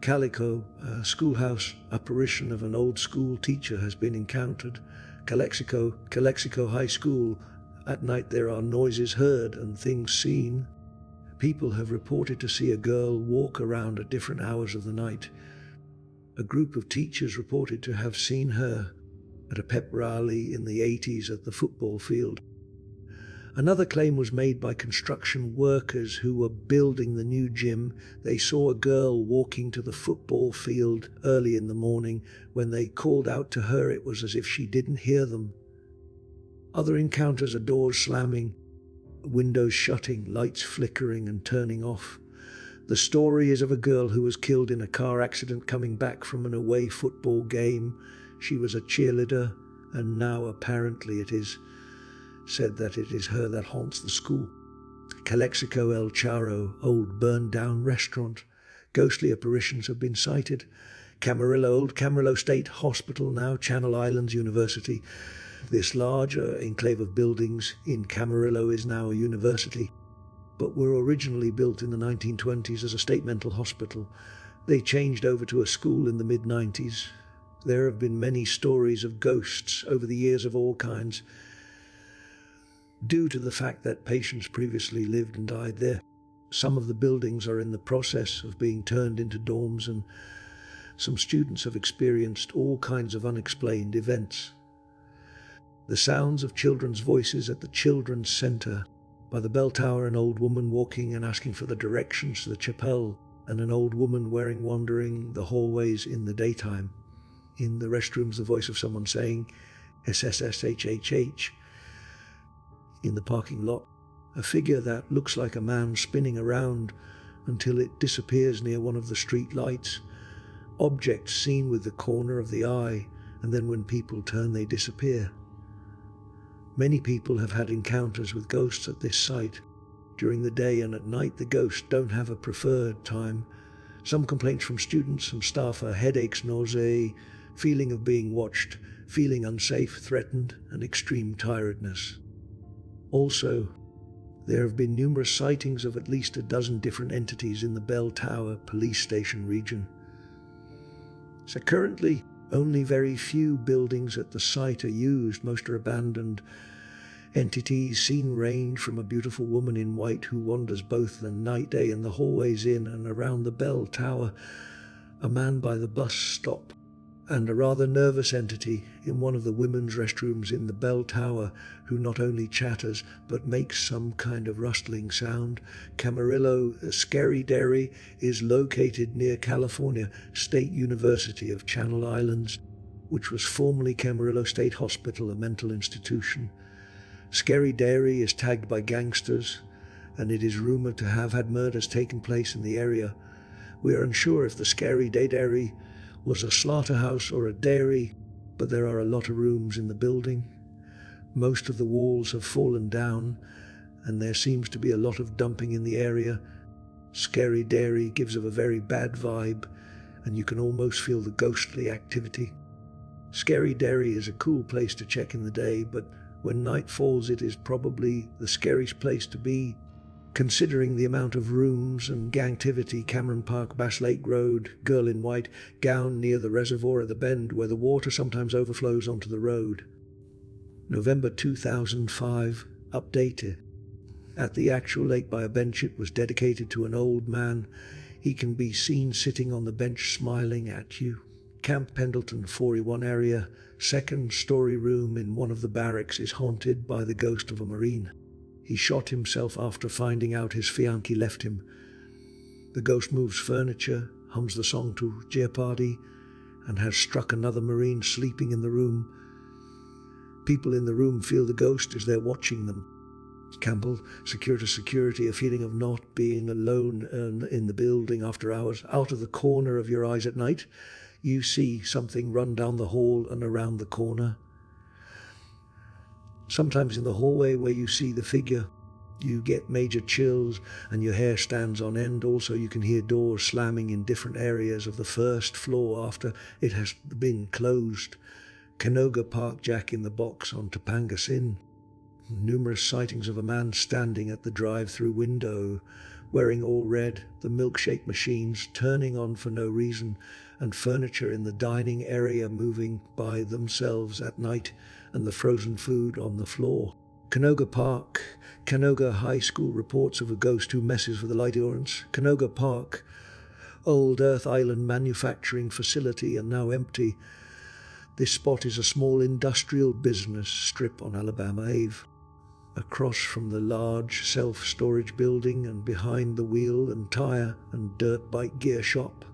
Calico, a schoolhouse apparition of an old school teacher, has been encountered. Calexico High School. At night there are noises heard and things seen. People have reported to see a girl walk around at different hours of the night. A group of teachers reported to have seen her at a pep rally in the 80s at the football field. Another claim was made by construction workers who were building the new gym. They saw a girl walking to the football field early in the morning. When they called out to her, it was as if she didn't hear them. Other encounters are doors slamming, windows shutting, lights flickering and turning off. The story is of a girl who was killed in a car accident coming back from an away football game. She was a cheerleader, and now apparently it is said that it is her that haunts the school. Calexico El Charo, old burned-down restaurant. Ghostly apparitions have been sighted. Camarillo, old Camarillo State Hospital, now Channel Islands University. This large enclave of buildings in Camarillo is now a university, but were originally built in the 1920s as a state mental hospital. They changed over to a school in the mid-90s. There have been many stories of ghosts over the years of all kinds, due to the fact that patients previously lived and died there. Some of the buildings are in the process of being turned into dorms, and some students have experienced all kinds of unexplained events. The sounds of children's voices at the Children's Center. By the bell tower, an old woman walking and asking for the directions to the chapel, and an old woman wandering the hallways in the daytime. In the restrooms, the voice of someone saying SSSHHH. In the parking lot, a figure that looks like a man spinning around until it disappears near one of the street lights. Objects seen with the corner of the eye, and then when people turn they disappear. Many people have had encounters with ghosts at this site. During the day and at night, the ghosts don't have a preferred time. Some complaints from students and staff are headaches, nausea, feeling of being watched, feeling unsafe, threatened, and extreme tiredness. Also, there have been numerous sightings of at least a dozen different entities in the Bell Tower police station region. So currently, only very few buildings at the site are used, most are abandoned. Entities seen range from a beautiful woman in white who wanders both the night day in the hallways in and around the Bell Tower, a man by the bus stop, and a rather nervous entity in one of the women's restrooms in the Bell Tower who not only chatters but makes some kind of rustling sound. Camarillo Scary Dairy is located near California State University of Channel Islands, which was formerly Camarillo State Hospital, a mental institution. Scary Dairy is tagged by gangsters, and it is rumored to have had murders taken place in the area. We are unsure if the Scary Dairy was a slaughterhouse or a dairy, but there are a lot of rooms in the building. Most of the walls have fallen down, and there seems to be a lot of dumping in the area. Scary Dairy gives off a very bad vibe, and you can almost feel the ghostly activity. Scary Dairy is a cool place to check in the day, but when night falls it is probably the scariest place to be, considering the amount of rooms and gang activity. Cameron Park, Bass Lake Road, girl in white gown near the reservoir at the bend where the water sometimes overflows onto the road. November 2005, updated. At the actual lake by a bench, it was dedicated to an old man. He can be seen sitting on the bench smiling at you. Camp Pendleton 41 area, second story room in one of the barracks is haunted by the ghost of a Marine. He shot himself after finding out his fiancée left him. The ghost moves furniture, hums the song to Jeopardy, and has struck another Marine sleeping in the room. People in the room feel the ghost as they're watching them. Campbell, security, a feeling of not being alone in the building after hours. Out of the corner of your eyes at night, you see something run down the hall and around the corner. Sometimes in the hallway where you see the figure, you get major chills and your hair stands on end. Also, you can hear doors slamming in different areas of the first floor after it has been closed. Canoga Park, Jack in the Box on Topanga Sin. Numerous sightings of a man standing at the drive-through window, wearing all red, the milkshake machines turning on for no reason, and furniture in the dining area moving by themselves at night, and the frozen food on the floor. Canoga Park, Canoga High School reports of a ghost who messes with the light ordinance. Canoga Park, Old Earth Island manufacturing facility and now empty. This spot is a small industrial business strip on Alabama Ave. Across from the large self-storage building and behind the wheel and tire and dirt bike gear shop.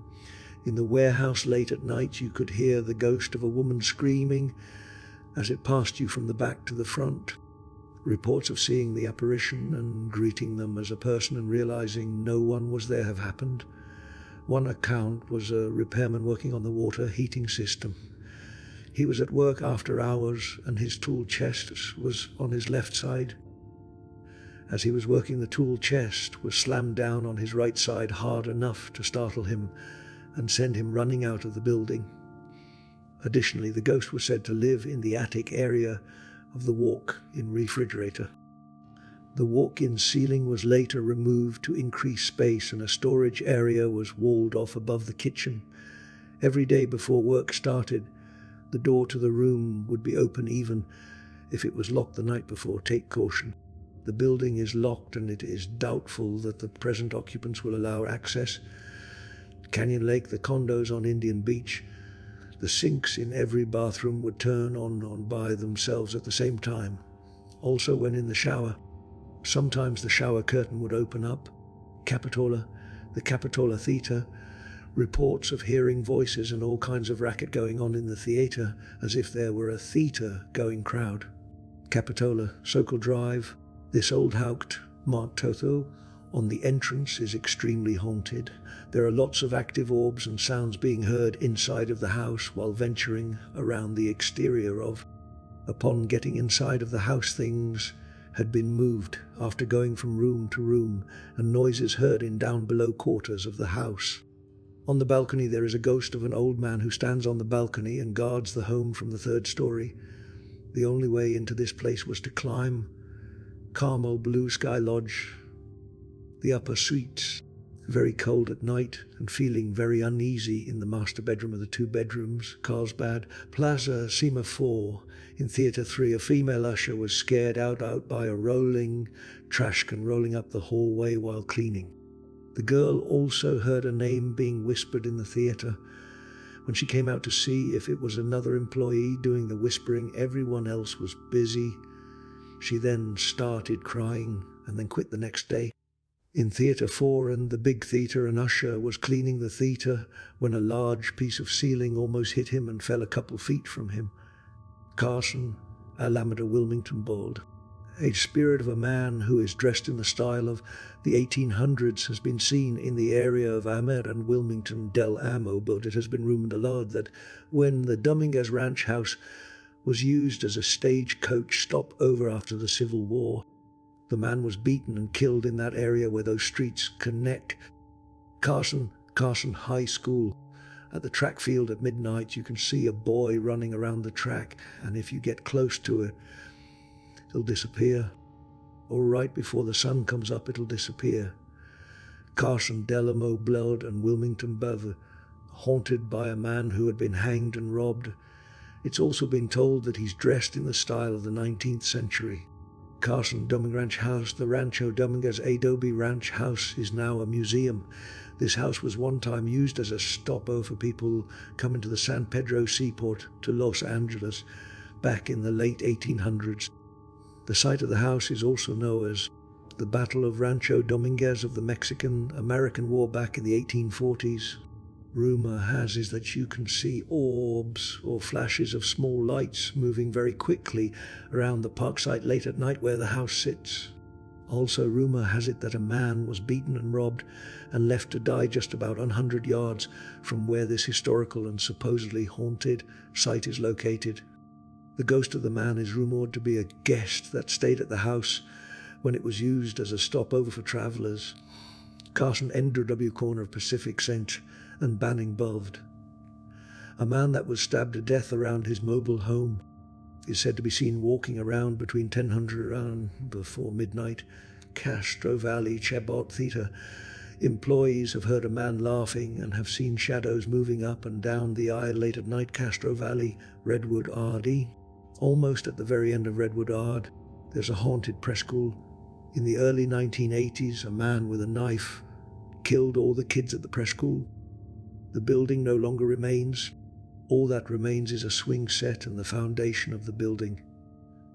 In the warehouse late at night you could hear the ghost of a woman screaming as it passed you from the back to the front. Reports of seeing the apparition and greeting them as a person and realizing no one was there have happened. One account was a repairman working on the water heating system. He was at work after hours and his tool chest was on his left side. As he was working, the tool chest was slammed down on his right side hard enough to startle him and send him running out of the building. Additionally, the ghost was said to live in the attic area of the walk-in refrigerator. The walk-in ceiling was later removed to increase space and a storage area was walled off above the kitchen. Every day before work started, the door to the room would be open even if it was locked the night before. Take caution. The building is locked and it is doubtful that the present occupants will allow access. Canyon Lake, the condos on Indian Beach. The sinks in every bathroom would turn on by themselves at the same time. Also when in the shower. Sometimes the shower curtain would open up. Capitola, the Capitola Theatre. Reports of hearing voices and all kinds of racket going on in the theatre, as if there were a theatre-going crowd. Capitola, Sokol Drive. This old Haupt, Mont Totho, on the entrance is extremely haunted. There are lots of active orbs and sounds being heard inside of the house while venturing around the exterior of. Upon getting inside of the house, things had been moved after going from room to room, and noises heard in down below quarters of the house. On the balcony there is a ghost of an old man who stands on the balcony and guards the home from the third story. The only way into this place was to climb. Carmel Blue Sky Lodge, the upper suites. Very cold at night and feeling very uneasy in the master bedroom of the 2 bedrooms, Carlsbad. Plaza Sema 4. In Theatre 3, a female usher was scared out by a rolling trash can rolling up the hallway while cleaning. The girl also heard a name being whispered in the theatre. When she came out to see if it was another employee doing the whispering, everyone else was busy. She then started crying and then quit the next day. In Theatre 4 and the Big Theatre, an usher was cleaning the theatre when a large piece of ceiling almost hit him and fell a couple feet from him. Carson, Alameda, Wilmington, Bald. A spirit of a man who is dressed in the style of the 1800s has been seen in the area of Amer and Wilmington Del Amo, but it has been rumored a lot that when the Dominguez Ranch House was used as a stagecoach stopover after the Civil War, the man was beaten and killed in that area where those streets connect. Carson High School. At the track field at midnight, you can see a boy running around the track, and if you get close to it, it'll disappear. Or right before the sun comes up, it'll disappear. Carson, Delamo, Blood, and Wilmington Bev, haunted by a man who had been hanged and robbed. It's also been told that he's dressed in the style of the 19th century. Carson Dominguez Ranch House, the Rancho Dominguez Adobe Ranch House, is now a museum. This house was one time used as a stopover for people coming to the San Pedro seaport to Los Angeles back in the late 1800s. The site of the house is also known as the Battle of Rancho Dominguez of the Mexican-American War back in the 1840s. Rumor has is that you can see orbs or flashes of small lights moving very quickly around the park site late at night where the house sits. Also, rumor has it that a man was beaten and robbed and left to die just about 100 yards from where this historical and supposedly haunted site is located. The ghost of the man is rumored to be a guest that stayed at the house when it was used as a stopover for travelers. Carson Andrew W. corner of Pacific St. and Banning Boved. A man that was stabbed to death around his mobile home is said to be seen walking around between 1000 and before midnight. Castro Valley Chabot Theatre. Employees have heard a man laughing and have seen shadows moving up and down the aisle late at night. Castro Valley, Redwood RD. Almost at the very end of Redwood Ard, there's a haunted preschool. In the early 1980s, a man with a knife killed all the kids at the preschool. The building no longer remains. All that remains is a swing set and the foundation of the building.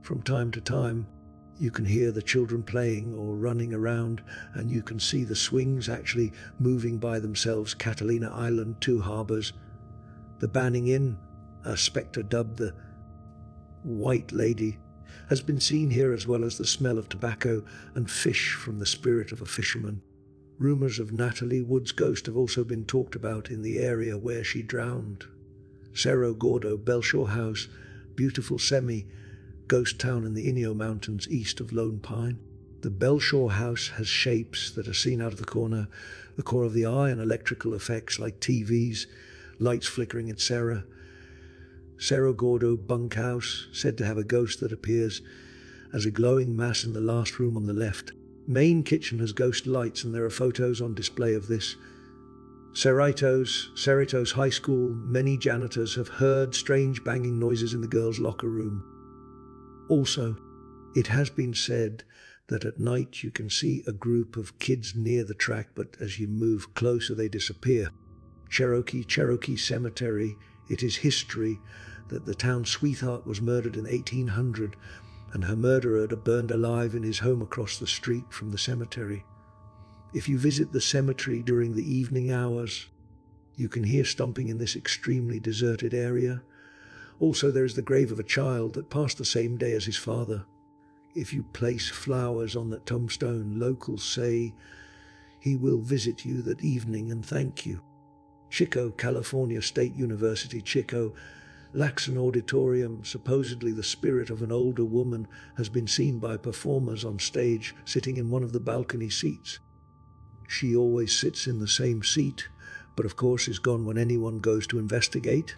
From time to time, you can hear the children playing or running around, and you can see the swings actually moving by themselves. Catalina Island, 2 harbors. The Banning Inn, a spectre dubbed the White Lady, has been seen here, as well as the smell of tobacco and fish from the spirit of a fisherman. Rumors of Natalie Wood's ghost have also been talked about in the area where she drowned. Cerro Gordo, Belshore House, beautiful ghost town in the Inyo Mountains east of Lone Pine. The Belshore House has shapes that are seen out of the corner of the eye, and electrical effects like TVs, lights flickering, etc. Cerro Gordo Bunkhouse, said to have a ghost that appears as a glowing mass in the last room on the left. Main kitchen has ghost lights, and there are photos on display of this. Cerritos High School, many janitors have heard strange banging noises in the girls' locker room. Also, it has been said that at night you can see a group of kids near the track, but as you move closer they disappear. Cherokee Cemetery. It is history that the town sweetheart was murdered in 1800, and her murderer burned alive in his home across the street from the cemetery. If you visit the cemetery during the evening hours, you can hear stomping in this extremely deserted area. Also, there is the grave of a child that passed the same day as his father. If you place flowers on that tombstone, locals say he will visit you that evening and thank you. Chico, California State University, Chico, lacks an auditorium. Supposedly the spirit of an older woman has been seen by performers on stage sitting in one of the balcony seats. She always sits in the same seat, but of course is gone when anyone goes to investigate.